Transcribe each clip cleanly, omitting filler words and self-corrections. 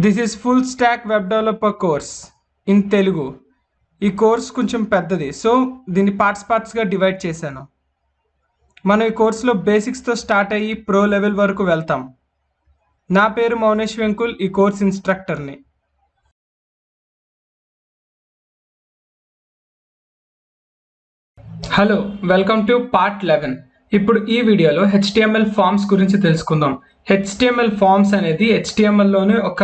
This is full stock web developer course in Telugu. ఈ course కొంచెం పెద్దది, సో దీన్ని పార్ట్స్గా డివైడ్ చేశాను. మనం ఈ కోర్సులో బేసిక్స్తో స్టార్ట్ అయ్యి ప్రో లెవెల్ వరకు వెళ్తాం. నా పేరు మౌనేష్ వెంకుల్, ఈ కోర్స్ ఇన్స్ట్రక్టర్ని. Hello, welcome to part 11. ఇప్పుడు ఈ వీడియోలో HTML ఫార్మ్స్ గురించి తెలుసుకుందాం. HTML ఫార్మ్స్ అనేది HTMLలోనే ఒక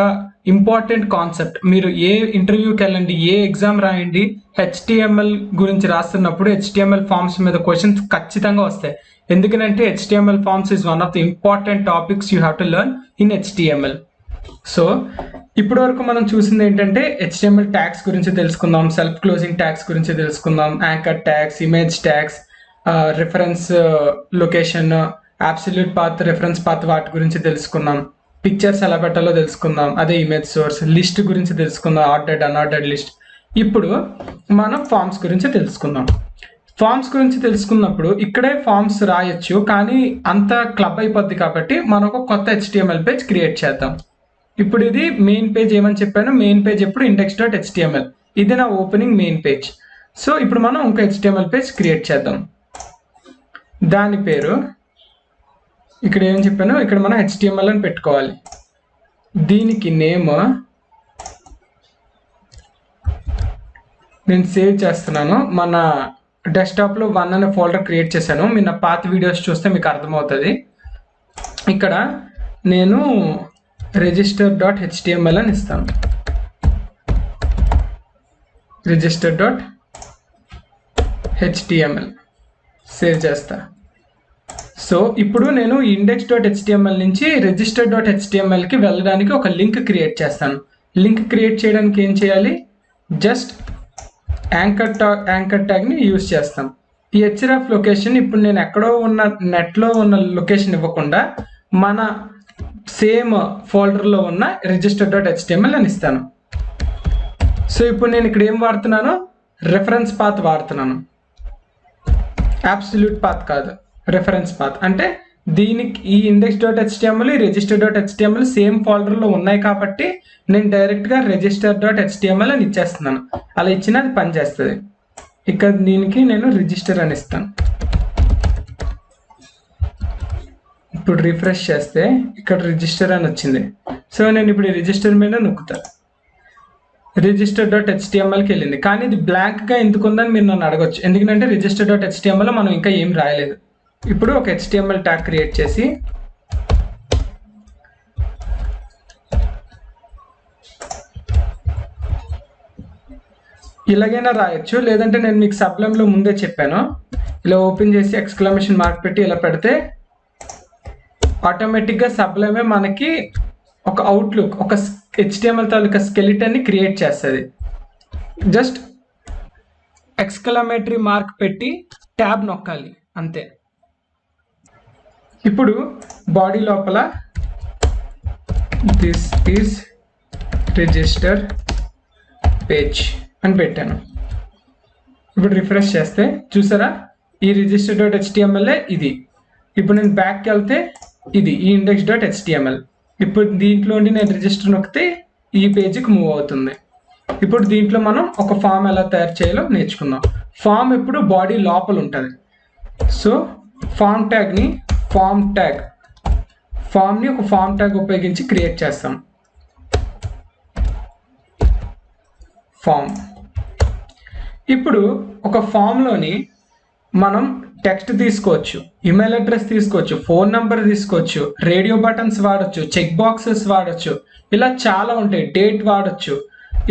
ఇంపార్టెంట్ కాన్సెప్ట్. మీరు ఏ ఇంటర్వ్యూకి వెళ్ళండి, ఏ ఎగ్జామ్ రాయండి, HTML గురించి రాస్తున్నప్పుడు HTML ఫార్మ్స్ మీద క్వశ్చన్స్ ఖచ్చితంగా వస్తాయి. ఎందుకంటే HTML forms is one of the important topics you have to learn in HTML. So ఇప్పటి వరకు మనం చూసింది ఏంటంటే HTML ట్యాగ్స్ గురించి తెలుసుకుందాం, సెల్ఫ్ క్లోజింగ్ ట్యాగ్స్ గురించి తెలుసుకుందాం, anchor tags, image tags, reference location, absolute path, reference path వాటి గురించి తెలుసుకుందాం. పిక్చర్స్ ఎలా పెట్టాలో తెలుసుకుందాం, అదే ఇమేజ్ సోర్స్, లిస్ట్ గురించి తెలుసుకుందాం, ఆర్డర్డ్ అన్ఆర్డర్డ్ లిస్ట్. ఇప్పుడు మనం ఫార్మ్స్ గురించి తెలుసుకుందాం. ఫార్మ్స్ గురించి తెలుసుకున్నప్పుడు ఇక్కడే ఫార్మ్స్ రాయొచ్చు, కానీ అంత క్లబ్ అయిపోద్ది కాబట్టి మనం ఒక కొత్త HTML పేజ్ క్రియేట్ చేద్దాం. ఇప్పుడు ఇది మెయిన్ పేజ్ ఏమని చెప్పాను, మెయిన్ పేజ్ ఎప్పుడు index.html, ఇది నా ఓపెనింగ్ మెయిన్ పేజ్. సో ఇప్పుడు మనం ఇంకో HTML పేజ్ క్రియేట్ చేద్దాం. దాని పేరు ఇక్కడ ఏమని చెప్పాను, ఇక్కడ మనం HTML అని పెట్టుకోవాలి. దీనికి నేమ్ నేను సేవ్ చేస్తున్నాను. మన డెస్క్టాప్లో 1 అనే ఫోల్డర్ క్రియేట్ చేశాను. మీరు నా పాత వీడియోస్ చూస్తే మీకు అర్థమవుతుంది. ఇక్కడ నేను register.html అని ఇస్తాను. register.html సేవ్ చేస్తా. సో ఇప్పుడు నేను index.html నుంచి register.htmlకి వెళ్ళడానికి ఒక లింక్ క్రియేట్ చేస్తాను. లింక్ క్రియేట్ చేయడానికి ఏం చేయాలి, జస్ట్ యాంకర్ ట్యాగ్ని యూజ్ చేస్తాం. ఈ href లొకేషన్ ఇప్పుడు నేను ఎక్కడో ఉన్న నెట్లో ఉన్న లొకేషన్ ఇవ్వకుండా మన సేమ్ ఫోల్డర్లో ఉన్న register.html అని ఇస్తాను. సో ఇప్పుడు నేను ఇక్కడ ఏం వాడుతున్నాను, రెఫరెన్స్ పాత్ వాడుతున్నాను, అబ్సల్యూట్ పాత్ కాదు, రెఫరెన్స్ పాత్. అంటే దీనికి ఈ index.html, register.html సేమ్ ఫోల్డర్లో ఉన్నాయి కాబట్టి నేను డైరెక్ట్గా register.html అని ఇచ్చేస్తున్నాను. అలా ఇచ్చినా అది పనిచేస్తుంది. ఇక్కడ దీనికి నేను రిజిస్టర్ అని ఇస్తాను. ఇప్పుడు రిఫ్రెష్ చేస్తే ఇక్కడ రిజిస్టర్ అని వచ్చింది. సో నేను ఇప్పుడు ఈ రిజిస్టర్ మీద నొక్కుతాను. register.htmlకి వెళ్ళింది, కానీ ఇది బ్లాంక్గా ఎందుకు ఉందని మీరు నన్ను అడగొచ్చు. ఎందుకంటే register.html మనం ఇంకా ఏం రాయలేదు. ఇప్పుడు ఒక HTML ట్యాగ్ క్రియేట్ చేసి ఇలాగైనా రాయొచ్చు, లేదంటే నేను మీకు సబ్లైమ్లో ముందే చెప్పాను, ఇలా ఓపెన్ చేసి ఎక్స్క్లమేషన్ మార్క్ పెట్టి ఇలా పెడితే ఆటోమేటిక్గా సబ్లైమే మనకి ఒక అవుట్లుక్, ఒక HTML తాలూకా స్కెలిటన్ని క్రియేట్ చేస్తుంది. జస్ట్ ఎక్స్క్లమేటరీ మార్క్ పెట్టి ట్యాబ్ నొక్కాలి, అంతే. ఇప్పుడు బాడీ లోపల దిస్ ఈజ్ రిజిస్టర్ పేజ్ అని పెట్టాను. ఇప్పుడు రిఫ్రెష్ చేస్తే చూసారా, ఈ register.html ఇది. ఇప్పుడు నేను బ్యాక్కి వెళ్తే ఇది ఈ index.html. ఇప్పుడు దీంట్లో నేను రిజిస్టర్ నొక్కితే ఈ పేజీకి మూవ్ అవుతుంది. ఇప్పుడు దీంట్లో మనం ఒక ఫామ్ ఎలా తయారు చేయాలో నేర్చుకుందాం. ఫామ్ ఇప్పుడు బాడీ లోపల ఉంటుంది. సో ఫామ్ ట్యాగ్ని ఒక ఫామ్ ట్యాగ్ ఉపయోగించి క్రియేట్ చేస్తాం. ఫామ్. ఇప్పుడు ఒక ఫామ్లోని మనం టెక్స్ట్ తీసుకోవచ్చు, ఇమెయిల్ అడ్రస్ తీసుకోవచ్చు, ఫోన్ నెంబర్ తీసుకోవచ్చు, రేడియో బటన్స్ వాడచ్చు, చెక్ బాక్సెస్ వాడచ్చు, ఇలా చాలా ఉంటాయి, డేట్ వాడచ్చు,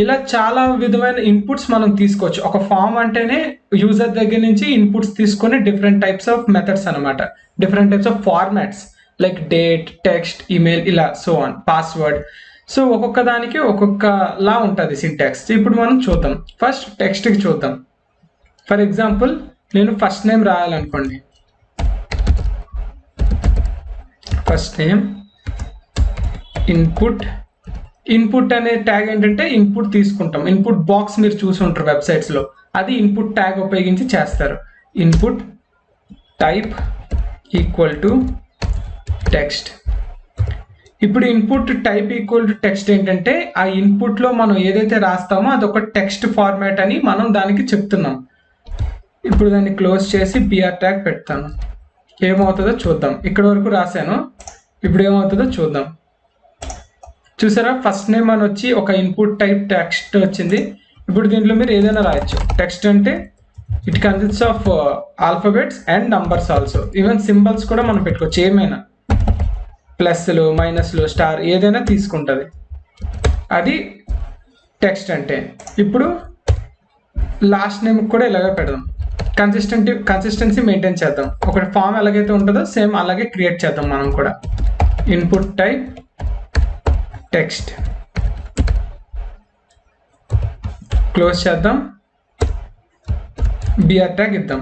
ఇలా చాలా విధమైన ఇన్పుట్స్ మనం తీసుకోవచ్చు. ఒక ఫామ్ అంటేనే యూజర్ దగ్గర నుంచి ఇన్పుట్స్ తీసుకొని డిఫరెంట్ టైప్స్ ఆఫ్ మెథడ్స్ అనమాట, different types of formats like date, text, email, ఇలా సో ఆన్, పాస్వర్డ్. సో ఒక్కొక్క దానికి ఒక్కొక్కలా ఉంటుంది సింటాక్స్. ఇప్పుడు మనం చూద్దాం. ఫస్ట్ టెక్స్ట్కి చూద్దాం. ఫర్ ఎగ్జాంపుల్ నేను ఫస్ట్ నేమ్ రాయాలనుకోండి. ఫస్ట్ నేమ్ ఇన్పుట్ అనే ట్యాగ్ ఏంటంటే ఇన్పుట్ తీసుకుంటాం. ఇన్పుట్ బాక్స్ మీరు చూసి ఉంటారు వెబ్సైట్స్లో, అది ఇన్పుట్ ట్యాగ్ ఉపయోగించి చేస్తారు. Input type equal to text. ఇప్పుడు input type equal to text ఏంటంటే ఆ ఇన్పుట్లో మనం ఏదైతే రాస్తామో అదొక టెక్స్ట్ ఫార్మాట్ అని మనం దానికి చెప్తున్నాం. ఇప్పుడు దాన్ని క్లోజ్ చేసి బిఆర్ ట్యాగ్ పెడతాను. ఏమవుతుందో చూద్దాం. ఇక్కడ వరకు రాశాను, ఇప్పుడు ఏమవుతుందో చూద్దాం. చూసారా, ఫస్ట్ నేమ్ అని వచ్చి ఒక ఇన్పుట్ టైప్ టెక్స్ట్ వచ్చింది. ఇప్పుడు దీంట్లో మీరు ఏదైనా రాయొచ్చు. టెక్స్ట్ అంటే it consists of alphabets and numbers also. Even symbols కూడా మనం పెట్టుకోవచ్చు, ఏమైనా ప్లస్లు మైనస్లు స్టార్ ఏదైనా తీసుకుంటుంది. అది టెక్స్ట్ అంటే. ఇప్పుడు లాస్ట్ నేమ్ కూడా ఇలాగే పెడదాం. కన్సిస్టెన్సీ మెయింటైన్ చేద్దాం. ఒకటి ఫామ్ ఎలాగైతే ఉంటుందో సేమ్ అలాగే క్రియేట్ చేద్దాం మనం కూడా. ఇన్పుట్ టైప్ టెక్స్ట్ క్లోజ్ చేద్దాం, బిఆర్ ట్యాగ్ ఇద్దాం.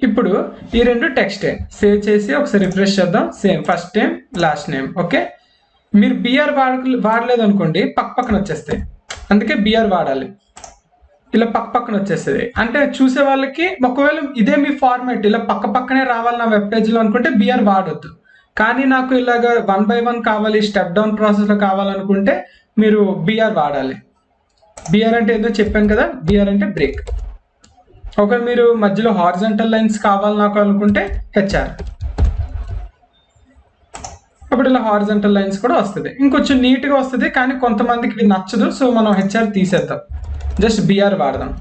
ఇప్పుడు ఈ రెండు టెక్స్టే. సేవ్ చేసి ఒకసారి రిఫ్రెష్ చేద్దాం. Same first name last name. Okay, మీరు బిఆర్ వాడలేదు అనుకోండి పక్కన వచ్చేస్తాయి, అందుకే బిఆర్ వాడాలి. ఇలా పక్కన వచ్చేస్తుంది అంటే చూసే వాళ్ళకి ఒకవేళ ఇదే మీ ఫార్మాట్ ఇలా పక్కనే రావాలి నా వెబ్ పేజ్లో అనుకుంటే బిఆర్ వాడొద్దు. కానీ నాకు ఇలాగ 1 by 1 కావాలి, స్టెప్ డౌన్ ప్రాసెస్లో కావాలనుకుంటే మీరు బిఆర్ వాడాలి. బిఆర్ అంటే ఏదో చెప్పాను కదా, బిఆర్ అంటే బ్రేక్. ఒకవేళ మీరు మధ్యలో హారిజాంటల్ లైన్స్ కావాలి నాకు అనుకుంటే హెచ్ఆర్. అప్పుడు ఇలా హారిజాంటల్ లైన్స్ కూడా వస్తుంది, ఇంకొంచెం నీట్గా వస్తుంది. కానీ కొంతమందికి ఇది నచ్చదు, సో మనం హెచ్ఆర్ తీసేద్దాం, జస్ట్ బిఆర్ వాడదాం.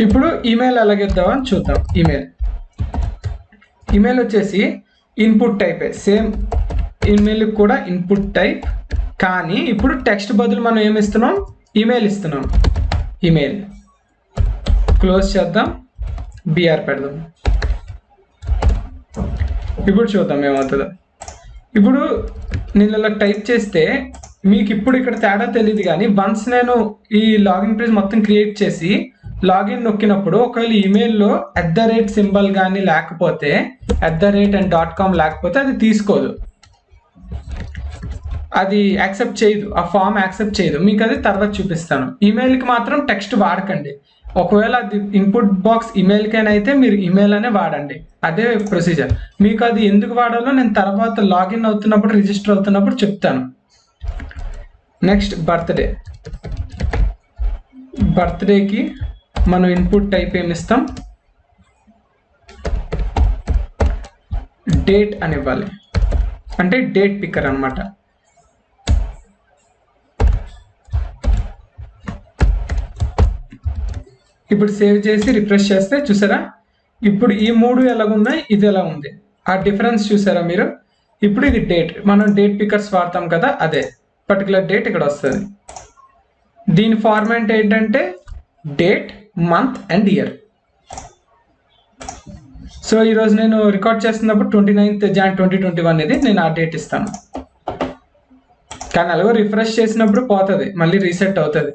ఇప్పుడు ఈమెయిల్ ఎలాగిద్దామని చూద్దాం. ఈమెయిల్ వచ్చేసి ఇన్పుట్ టైపే, సేమ్ ఈమెయిల్ కూడా ఇన్పుట్ టైప్. కానీ ఇప్పుడు టెక్స్ట్ బదులు మనం ఏమి ఇస్తున్నాం, ఈమెయిల్ ఇస్తున్నాం. ఈమెయిల్ క్లోజ్ చేద్దాం, బిఆర్ పెడదాం. ఇప్పుడు చూద్దాం ఏమవుతుందో. ఇప్పుడు నేను ఇలా టైప్ చేస్తే మీకు ఇప్పుడు ఇక్కడ తేడా తెలియదు, కానీ వన్స్ నేను ఈ లాగిన్ పేజ్ మొత్తం క్రియేట్ చేసి లాగిన్ నొక్కినప్పుడు ఒకవేళ ఈమెయిల్లో @ సింబల్ కానీ లేకపోతే @and.com లేకపోతే అది తీసుకోదు, అది యాక్సెప్ట్ చేయదు, ఆ ఫామ్ యాక్సెప్ట్ చేయదు. మీకు అది తర్వాత చూపిస్తాను. ఈమెయిల్కి మాత్రం టెక్స్ట్ వాడకండి. ఒకవేళ అది ఇన్పుట్ బాక్స్ ఈమెయిల్కైనా అయితే మీరు ఈమెయిల్ అనే వాడండి, అదే ప్రొసీజర్. మీకు అది ఎందుకు వాడాలో నేను తర్వాత లాగిన్ అవుతున్నప్పుడు రిజిస్టర్ అవుతున్నప్పుడు చెప్తాను. నెక్స్ట్ బర్త్డేకి మనం ఇన్పుట్ టైప్ ఏమి ఇస్తాం, డేట్ అని ఇవ్వాలి, అంటే డేట్ పిక్కర్ అన్నమాట. ఇప్పుడు సేవ్ చేసి రిఫ్రెష్ చేస్తే చూసారా, ఇప్పుడు ఈ 3 ఎలాగున్నాయి, ఇది ఎలా ఉంది, ఆ డిఫరెన్స్ చూసారా మీరు. ఇప్పుడు ఇది డేట్, మనం డేట్ పికర్స్ వాడతాం కదా, అదే పర్టికులర్ డేట్ ఇక్కడ వస్తుంది. దీని ఫార్మాట్ ఏంటంటే date, month and year. So ఈరోజు నేను రికార్డ్ చేస్తున్నప్పుడు 29th Jan 2021 ఇది, నేను ఆ డేట్ ఇస్తాను. కానీ అలాగో రిఫ్రెష్ చేసినప్పుడు పోతుంది, మళ్ళీ రీసెట్ అవుతుంది.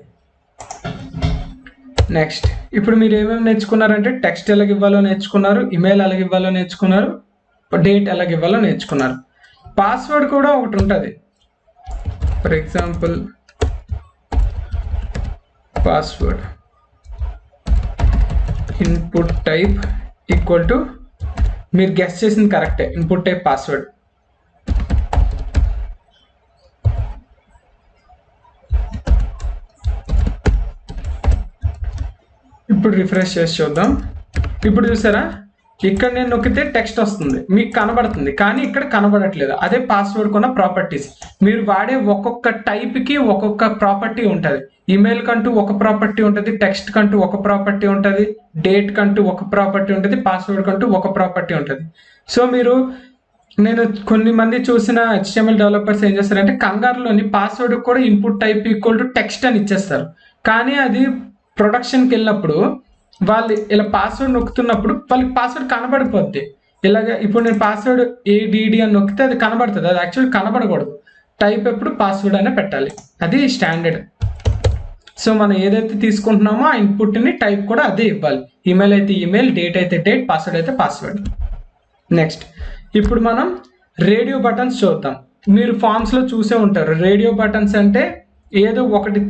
నెక్స్ట్ ఇప్పుడు మీరు ఏమేమి నేర్చుకున్నారంటే టెక్స్ట్ ఎలాగ ఇవ్వాలో నేర్చుకున్నారు, ఇమెయిల్ ఎలాగ ఇవ్వాలో నేర్చుకున్నారు, డేట్ ఎలాగ ఇవ్వాలో నేర్చుకున్నారు. పాస్వర్డ్ కూడా ఒకటి ఉంటుంది. For example password input type equal to, మీరు గెస్ చేసింది కరెక్టే, ఇన్పుట్ టైప్ పాస్వర్డ్. ఇప్పుడు రిఫ్రెష్ చేసి చూద్దాం. ఇప్పుడు చూసారా, ఇక్కడ నేను నొక్కితే టెక్స్ట్ వస్తుంది, మీకు కనబడుతుంది, కానీ ఇక్కడ కనబడట్లేదు. అదే పాస్వర్డ్ కొన్న ప్రాపర్టీస్. మీరు వాడే ఒక్కొక్క టైప్కి ఒక్కొక్క ప్రాపర్టీ ఉంటుంది. ఈమెయిల్ కంటూ ఒక ప్రాపర్టీ ఉంటుంది, టెక్స్ట్ కంటూ ఒక ప్రాపర్టీ ఉంటుంది, డేట్ కంటూ ఒక ప్రాపర్టీ ఉంటుంది, పాస్వర్డ్ కంటూ ఒక ప్రాపర్టీ ఉంటుంది. సో నేను కొన్ని మంది చూసిన HTML డెవలపర్స్ ఏం చేస్తారంటే కంగారులోని పాస్వర్డ్ కూడా input type equal to text అని ఇచ్చేస్తారు. కానీ అది ప్రొడక్షన్కి వెళ్ళినప్పుడు వాళ్ళు ఇలా పాస్వర్డ్ నొక్కుతున్నప్పుడు వాళ్ళకి పాస్వర్డ్ కనబడిపోద్ది. ఇలాగ ఇప్పుడు నేను పాస్వర్డ్ ADD అని నొక్కితే అది కనబడుతుంది, అది యాక్చువల్లీ కనబడకూడదు. టైప్ ఎప్పుడు పాస్వర్డ్ అనే పెట్టాలి, అది స్టాండర్డ్. సో మనం ఏదైతే తీసుకుంటున్నామో ఆ ఇన్పుట్ని టైప్ కూడా అదే ఇవ్వాలి. ఈమెయిల్ అయితే ఈమెయిల్, డేట్ అయితే డేట్, పాస్వర్డ్ అయితే పాస్వర్డ్. నెక్స్ట్ ఇప్పుడు మనం రేడియో బటన్స్ చూద్దాం. మీరు ఫామ్స్లో చూసే ఉంటారు. రేడియో బటన్స్ అంటే ఏదో ఒకటి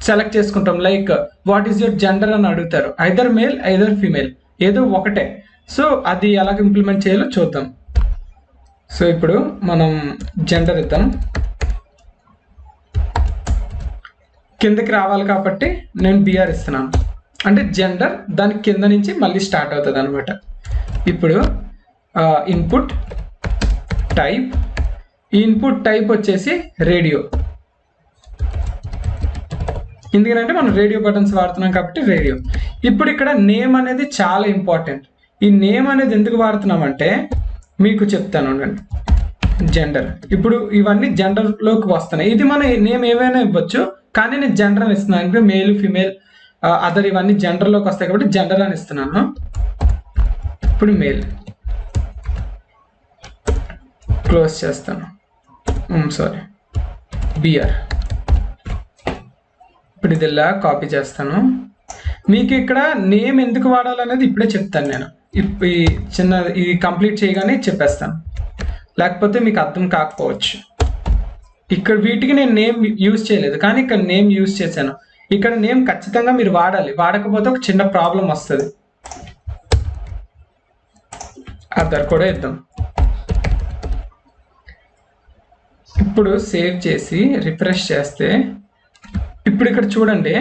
సెలెక్ట్ చేసుకుంటాం, like what is your gender అని అడుగుతారు, ఐదర్ మేల్ ఐదర్ ఫీమేల్, ఏదో ఒకటే. సో అది ఎలాగ ఇంప్లిమెంట్ చేయాలో చూద్దాం. సో ఇప్పుడు మనం జెండర్ ఇద్దాం. కిందకి రావాలి కాబట్టి నేను బిఆర్ ఇస్తున్నాను. అంటే జెండర్ దాని కింద నుంచి మళ్ళీ స్టార్ట్ అవుతుంది అనమాట. ఇప్పుడు ఇన్పుట్ టైప్, ఈ ఇన్పుట్ టైప్ వచ్చేసి రేడియో. ఎందుకంటే మనం రేడియో బటన్స్ వాడుతున్నాం కాబట్టి రేడియో. ఇప్పుడు ఇక్కడ నేమ్ అనేది చాలా ఇంపార్టెంట్. ఈ నేమ్ అనేది ఎందుకు వాడుతున్నామంటే మీకు చెప్తాను అండి. జెండర్, ఇప్పుడు ఇవన్నీ జెండర్లోకి వస్తున్నాయి. ఇది మన నేమ్ ఏమైనా ఇవ్వచ్చు, కానీ నేను జెండర్ అని ఇస్తున్నాను. అంటే మేల్, ఫిమేల్, అదర్ ఇవన్నీ జెండర్లోకి వస్తాయి కాబట్టి జెండర్ అని ఇస్తున్నాను. ఇప్పుడు మేల్ క్లోజ్ చేస్తాను. Sorry, BR. ఇప్పుడు ఇది ఇలా కాపీ చేస్తాను. మీకు ఇక్కడ నేమ్ ఎందుకు వాడాలనేది ఇప్పుడే చెప్తాను నేను. ఈ చిన్న ఇది కంప్లీట్ చేయగానే చెప్పేస్తాను, లేకపోతే మీకు అర్థం కాకపోవచ్చు. ఇక్కడ వీటికి నేను నేమ్ యూజ్ చేయలేదు, కానీ ఇక్కడ నేమ్ యూజ్ చేశాను. ఇక్కడ నేమ్ ఖచ్చితంగా మీరు వాడాలి, వాడకపోతే ఒక చిన్న ప్రాబ్లం వస్తుంది. అదర్ కూడా ఇద్దాం. ఇప్పుడు సేవ్ చేసి రిఫ్రెష్ చేస్తే ఇప్పుడు ఇక్కడ చూడండి,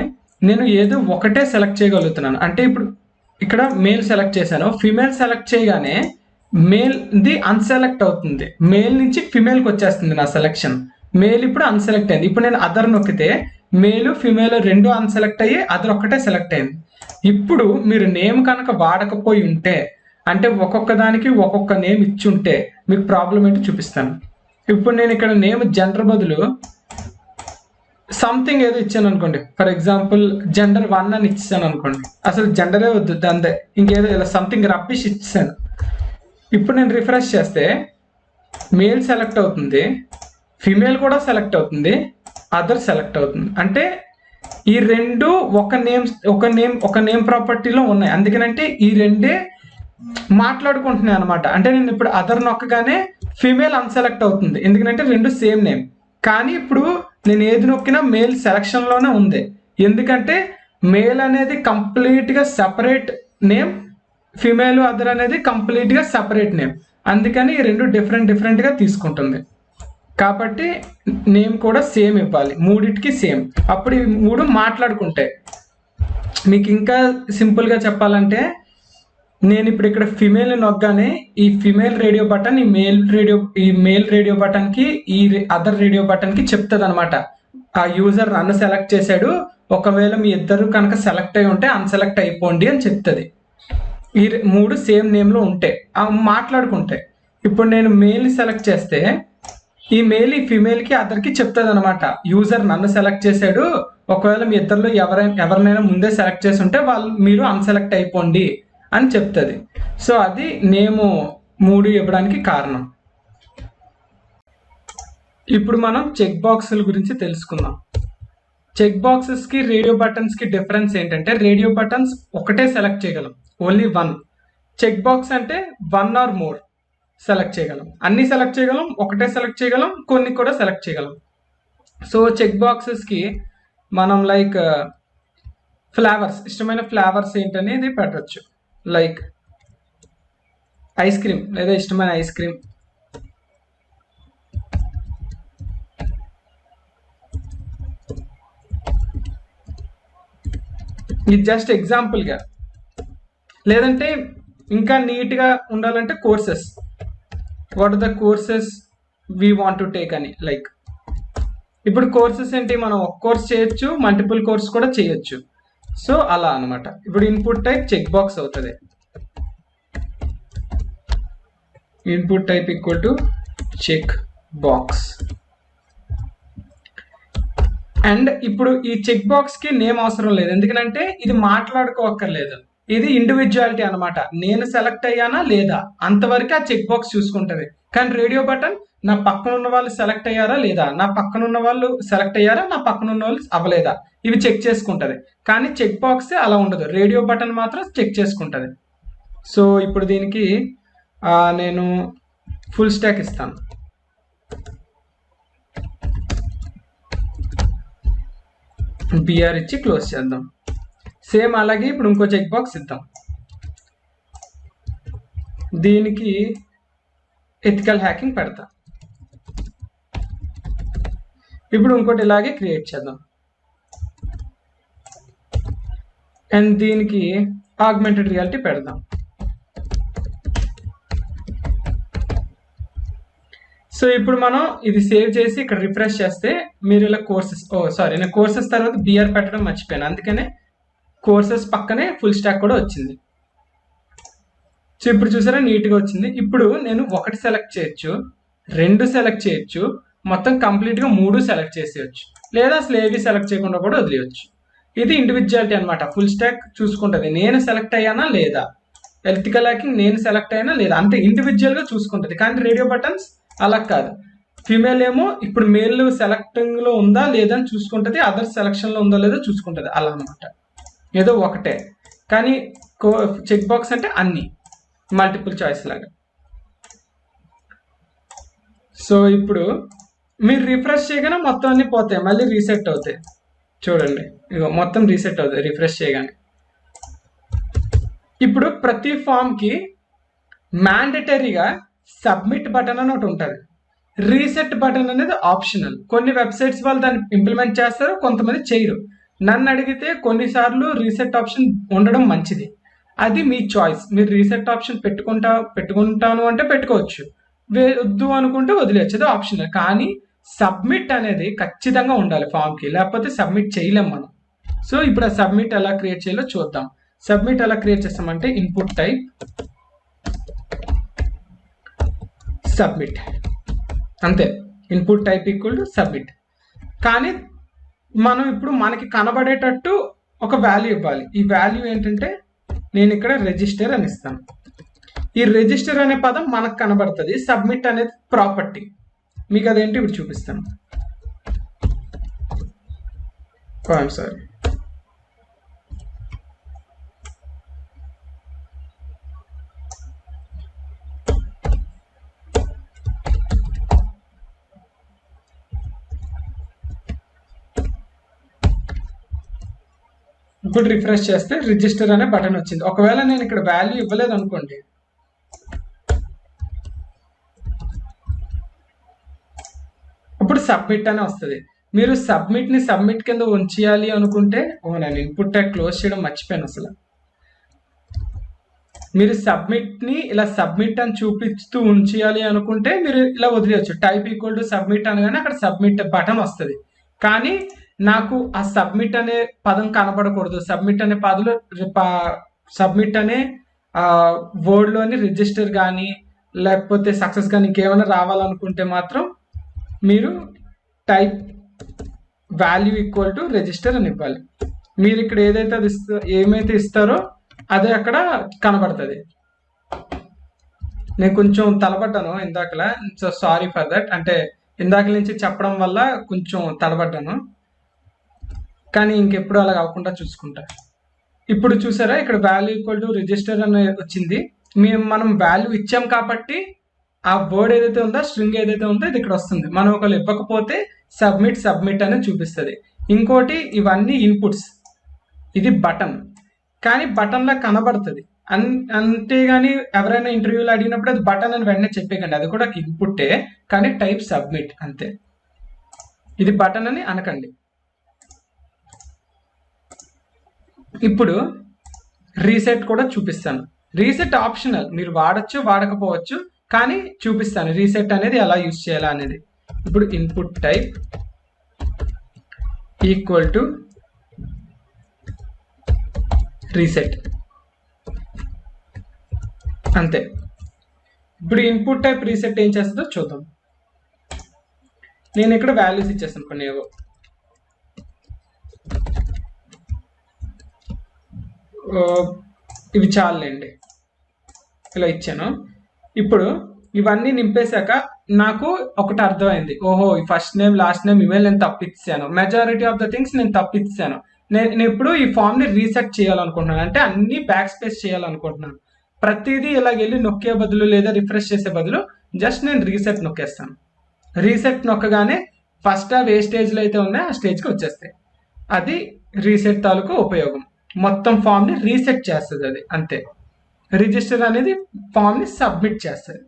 నేను ఏదో ఒకటే సెలెక్ట్ చేయగలుగుతున్నాను. అంటే ఇప్పుడు ఇక్కడ మేల్ సెలెక్ట్ చేశాను, ఫిమేల్ సెలెక్ట్ చేయగానే మేల్ది అన్సెలెక్ట్ అవుతుంది, మేల్ నుంచి ఫిమేల్కి వచ్చేస్తుంది నా సెలెక్షన్. మేల్ ఇప్పుడు అన్సెలెక్ట్ అయింది. ఇప్పుడు నేను అదర్ నొక్కితే మేలు ఫిమేల్ రెండు అన్సెలెక్ట్ అయ్యి అదర్ ఒక్కటే సెలెక్ట్ అయింది. ఇప్పుడు మీరు నేమ్ కనుక వాడకపోయి ఉంటే, అంటే ఒక్కొక్క దానికి ఒక్కొక్క నేమ్ ఇచ్చి ఉంటే మీకు ప్రాబ్లం ఏంటో చూపిస్తాను. ఇప్పుడు నేను ఇక్కడ నేమ్ జెండర్ బదులు సంథింగ్ ఏదో ఇచ్చాను అనుకోండి. ఫర్ ఎగ్జాంపుల్ జెండర్ 1 అని ఇచ్చాను అనుకోండి. అసలు జెండరే వద్దు, దాందే ఇంకేదో ఇలా సంథింగ్ రబ్బిష్ ఇచ్చాను. ఇప్పుడు నేను రిఫ్రెష్ చేస్తే మేల్ సెలెక్ట్ అవుతుంది, ఫిమేల్ కూడా సెలెక్ట్ అవుతుంది, అదర్ సెలెక్ట్ అవుతుంది. అంటే ఈ రెండు ఒక నేమ్ ప్రాపర్టీలో ఉన్నాయి. అందుకనంటే ఈ రెండే మాట్లాడుకుంటున్నాయి అనమాట. అంటే నేను ఇప్పుడు అదర్ నొక్కగానే ఫిమేల్ అన్సెలెక్ట్ అవుతుంది, ఎందుకంటే రెండు సేమ్ నేమ్. కానీ ఇప్పుడు నేను ఏది నొక్కినా మేల్ సెలక్షన్లోనే ఉంది, ఎందుకంటే మేల్ అనేది కంప్లీట్గా సెపరేట్ నేమ్, ఫిమేల్ అదర్ అనేది కంప్లీట్గా సెపరేట్ నేమ్. అందుకని ఈ రెండు డిఫరెంట్గా తీసుకుంటుంది. కాబట్టి నేమ్ కూడా సేమ్ ఇవ్వాలి, మూడిటికి సేమ్. అప్పుడు ఈ మూడు మాట్లాడుకుంటాయి. మీకు ఇంకా సింపుల్గా చెప్పాలంటే, నేను ఇప్పుడు ఇక్కడ ఫిమేల్ నొక్కగానే ఈ ఫిమేల్ రేడియో బటన్ ఈ మేల్ రేడియో బటన్కి ఈ అదర్ రేడియో బటన్కి చెప్తుంది అనమాట. ఆ యూజర్ నన్ను సెలెక్ట్ చేశాడు, ఒకవేళ మీ ఇద్దరు కనుక సెలెక్ట్ అయి ఉంటే అన్సెలెక్ట్ అయిపోండి అని చెప్తుంది. ఈ మూడు సేమ్ నేమ్లో ఉంటాయి, మాట్లాడుకుంటాయి. ఇప్పుడు నేను మేల్ సెలెక్ట్ చేస్తే ఈ మేల్ ఈ ఫిమేల్కి అదర్కి చెప్తుంది అనమాట, యూజర్ నన్ను సెలెక్ట్ చేశాడు, ఒకవేళ మీ ఇద్దరిలో ఎవరినైనా ముందే సెలెక్ట్ చేసి ఉంటే మీరు అన్సెలెక్ట్ అయిపోండి అని చెప్తుంది. సో అది నేము 3 ఇవ్వడానికి కారణం. ఇప్పుడు మనం చెక్ బాక్సుల గురించి తెలుసుకుందాం. చెక్ బాక్సెస్కి రేడియో బటన్స్కి డిఫరెన్స్ ఏంటంటే, రేడియో బటన్స్ ఒకటే సెలెక్ట్ చేయగలం, ఓన్లీ 1. చెక్ బాక్స్ అంటే 1 ఆర్ మోర్ సెలెక్ట్ చేయగలం. అన్ని సెలెక్ట్ చేయగలం, ఒకటే సెలెక్ట్ చేయగలం, కొన్ని కూడా సెలెక్ట్ చేయగలం. సో చెక్ బాక్సెస్కి మనం లైక్ ఫ్లేవర్స్, ఇష్టమైన ఫ్లేవర్స్ ఏంటనేది పెట్టచ్చు. లైక్ ఐస్ క్రీమ్, లేదా ఇష్టమైన ఐస్ క్రీమ్. ఇది జస్ట్ ఎగ్జాంపుల్గా. లేదంటే ఇంకా నీట్గా ఉండాలంటే courses, what are the courses we want to take అని. లైక్ ఇప్పుడు కోర్సెస్ ఏంటి, మనం ఒక కోర్స్ చేయొచ్చు, మల్టిపుల్ కోర్స్ కూడా చేయొచ్చు. సో అలా అనమాట. ఇప్పుడు ఇన్పుట్ టైప్ చెక్ బాక్స్ అవుతుంది. Input type equal to check box. And ఇప్పుడు ఈ చెక్ బాక్స్ కి నేమ్ అవసరం లేదు, ఎందుకంటే ఇది మాట్లాడుకోవక్కర్లేదు, ఇది ఇండివిజువాలిటీ అనమాట. నేను సెలెక్ట్ అయ్యానా లేదా అంతవరకు ఆ చెక్ బాక్స్ చూసుకుంటది. కానీ రేడియో బటన్ నా పక్కన ఉన్న వాళ్ళు సెలెక్ట్ అయ్యారా లేదా, నా పక్కన ఉన్న వాళ్ళు సెలెక్ట్ అయ్యారా, నా పక్కన ఉన్న వాళ్ళు అవ్వలేదా, ఇవి చెక్ చేసుకుంటది. కానీ చెక్ బాక్స్ అలా ఉండదు, రేడియో బటన్ మాత్రం చెక్ చేసుకుంటది. సో ఇప్పుడు దీనికి నేను ఫుల్ స్టాక్ ఇస్తాను. బిఆర్ ఇచ్చి క్లోజ్ చేద్దాం. సేమ్ అలాగే ఇప్పుడు ఇంకో చెక్ బాక్స్ ఇద్దాం. దీనికి ఎథికల్ హ్యాకింగ్ పెడతా. ఇప్పుడు ఇంకోటి ఇలాగే క్రియేట్ చేద్దాం అండ్ దీనికి ఆగ్మెంటెడ్ రియాలిటీ పెడదాం. సో ఇప్పుడు మనం ఇది సేవ్ చేసి ఇక్కడ రిఫ్రెష్ చేస్తే మీరు ఇలా కోర్సెస్, నేను కోర్సెస్ తర్వాత బిఆర్ పెట్టడం మర్చిపోయాను, అందుకనే కోర్సెస్ పక్కనే ఫుల్ స్టాక్ కూడా వచ్చింది. సో ఇప్పుడు చూసారా నీట్గా వచ్చింది. ఇప్పుడు నేను 1 సెలెక్ట్ చేయొచ్చు, 2 సెలెక్ట్ చేయొచ్చు, మొత్తం కంప్లీట్గా 3 సెలెక్ట్ చేసేయచ్చు, లేదా అసలు ఏవి సెలెక్ట్ చేయకుండా కూడా వదిలేయచ్చు. ఇది ఇండివిజువాలిటీ అనమాట. ఫుల్ స్టాక్ చూసుకుంటుంది నేను సెలెక్ట్ అయ్యానా లేదా, ఎథికల్ హ్యాకింగ్ నేను సెలెక్ట్ అయ్యానా లేదా, అంతే ఇండివిజువల్గా చూసుకుంటుంది. కానీ రేడియో బటన్స్ అలా కాదు. ఫీమేల్ ఏమో ఇప్పుడు మేల్ సెలెక్టింగ్ లో ఉందా లేదా అని చూసుకుంటుంది, అదర్ సెలెక్షన్ లో ఉందో లేదో చూసుకుంటుంది. అలా అనమాట. ఏదో ఒకటే కానీ చెక్ బాక్స్ అంటే అన్ని మల్టిపుల్ చాయిస్ లాగా. సో ఇప్పుడు మీరు రిఫ్రెష్ చేయగానే మొత్తం అన్ని పోతాయి, మళ్ళీ రీసెట్ అవుతాయి. చూడండి ఇగో మొత్తం రీసెట్ అవుతుంది రిఫ్రెష్ చేయగానే. ఇప్పుడు ప్రతి ఫామ్ కి మ్యాండేటరీగా సబ్మిట్ బటన్ అని ఒకటి ఉంటుంది, రీసెట్ బటన్ అనేది ఆప్షనల్. కొన్ని వెబ్సైట్స్ వాళ్ళు దాన్ని ఇంప్లిమెంట్ చేస్తారు, కొంతమంది చేయరు. నన్ను అడిగితే కొన్నిసార్లు రీసెట్ ఆప్షన్ ఉండడం మంచిది, అది మీ చాయిస్. మీరు రీసెట్ ఆప్షన్ పెట్టుకుంటాను అంటే పెట్టుకోవచ్చు, వద్దు అనుకుంటే వదిలేయచ్చు, అది ఆప్షనల్. కానీ సబ్మిట్ అనేది ఖచ్చితంగా ఉండాలి ఫామ్కి, లేకపోతే సబ్మిట్ చేయలేం మనం. సో ఇప్పుడు ఆ సబ్మిట్ ఎలా క్రియేట్ చేయాలో చూద్దాం. సబ్మిట్ ఎలా క్రియేట్ చేస్తామంటే ఇన్పుట్ టైప్ సబ్మిట్, అంతే. Input type equal to submit. కానీ మనం ఇప్పుడు మనకి కనబడేటట్టు ఒక వాల్యూ ఇవ్వాలి. ఈ వాల్యూ ఏంటంటే నేను ఇక్కడ రిజిస్టర్ అని ఇస్తాను. ఈ రిజిస్టర్ అనే పదం మనకు కనబడుతుంది, సబ్మిట్ అనేది ప్రాపర్టీ. మీకు అదేంటి ఇప్పుడు చూపిస్తాను. సారీ, ఇప్పుడు రిఫ్రెష్ చేస్తే రిజిస్టర్ అనే బటన్ వచ్చింది. ఒకవేళ నేను ఇక్కడ వాల్యూ ఇవ్వలేదు అనుకోండి, ఇప్పుడు సబ్మిట్ అని వస్తుంది. మీరు సబ్మిట్ ని సబ్మిట్ కింద ఉంచేయాలి అనుకుంటే, నేను ఇన్పుట్ ట్యాగ్ క్లోజ్ చేయడం మర్చిపోయాను అసలు. మీరు సబ్మిట్ ని ఇలా సబ్మిట్ అని చూపిస్తూ ఉంచేయాలి అనుకుంటే మీరు ఇలా వదిలేయచ్చు. టైప్ ఈక్వల్ టు సబ్మిట్ అనగానే అక్కడ సబ్మిట్ బటన్ వస్తుంది. కానీ నాకు ఆ సబ్మిట్ అనే పదం కనబడకూడదు. సబ్మిట్ అనే పదలో సబ్మిట్ అనే వర్డ్లోని రిజిస్టర్ కానీ లేకపోతే సక్సెస్ కానీ ఇంకేమైనా రావాలనుకుంటే మాత్రం మీరు type value equal to register అని ఇవ్వాలి. మీరు ఇక్కడ ఏదైతే అది ఏమైతే ఇస్తారో అదే అక్కడ కనబడుతుంది. నేను కొంచెం తలబడ్డాను ఇందాకలా, సో సారీ ఫర్ దట్. అంటే ఇందాక నుంచి చెప్పడం వల్ల కొంచెం తలబడ్డాను, కానీ ఇంకెప్పుడు అలా కాకుండా చూసుకుంటా. ఇప్పుడు చూసారా ఇక్కడ వాల్యూ ఈక్వల్ టు రిజిస్టర్ అని వచ్చింది. మనం వాల్యూ ఇచ్చాం కాబట్టి ఆ వర్డ్ ఏదైతే ఉందో, స్ట్రింగ్ ఏదైతే ఉందో ఇది ఇక్కడ వస్తుంది. మనం ఒకవేళ ఇవ్వకపోతే సబ్మిట్ అనేది చూపిస్తుంది. ఇంకోటి ఇవన్నీ ఇన్పుట్స్, ఇది బటన్, కానీ బటన్ లా కనబడుతుంది. అంతేగాని ఎవరైనా ఇంటర్వ్యూలో అడిగినప్పుడు అది బటన్ అని వెంటనే చెప్పేకండి, అది కూడా ఇన్పుట్టే కానీ టైప్ సబ్మిట్ అంతే. ఇది బటన్ అని అనకండి. ఇప్పుడు రీసెట్ కూడా చూపిస్తాను. రీసెట్ ఆప్షనల్, మీరు వాడచ్చు వాడకపోవచ్చు, కానీ చూపిస్తాను రీసెట్ అనేది ఎలా యూజ్ చేయాలా అనేది. ఇప్పుడు input type equal to reset అంతే. ఇప్పుడు ఇన్పుట్ టైప్ రీసెట్ ఏం చేస్తుందో చూద్దాం. నేను ఇక్కడ వాల్యూస్ ఇచ్చేస్తాను కొన్ని ఏవో. ఇవి చాలండి, ఇలా ఇచ్చాను. ఇప్పుడు ఇవన్నీ నింపేశాక నాకు ఒకటి అర్థమైంది, ఓహో ఈ first name last name email నేను తప్పిచ్చాను, మెజారిటీ ఆఫ్ ద థింగ్స్ నేను తప్పిచ్చాను. నేను ఇప్పుడు ఈ ఫామ్ ని రీసెట్ చేయాలనుకుంటున్నాను, అంటే అన్ని బ్యాక్ స్పేస్ చేయాలనుకుంటున్నాను. ప్రతిదీ ఇలాగ వెళ్ళి నొక్కే బదులు లేదా రిఫ్రెష్ చేసే బదులు జస్ట్ నేను రీసెట్ నొక్కేస్తాను. రీసెట్ నొక్కగానే ఫస్ట్ అవి ఏ స్టేజ్లో అయితే ఉన్నాయో ఆ స్టేజ్కి వచ్చేస్తాయి. అది రీసెట్ తాలూకు ఉపయోగం. మొత్తం ఫామ్ ని రీసెట్ చేస్తుంది అది, అంతే. రిజిస్టర్ అనేది ఫామ్ ని సబ్మిట్ చేస్తుంది.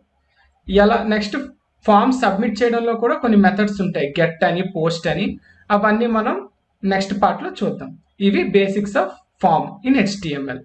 ఎలా నెక్స్ట్ ఫామ్ సబ్మిట్ చేయడంలో కూడా కొన్ని మెథడ్స్ ఉంటాయి, గెట్ అని, పోస్ట్ అని. అవన్నీ మనం నెక్స్ట్ పార్ట్లో చూద్దాం. ఇవి basics of form in HTML.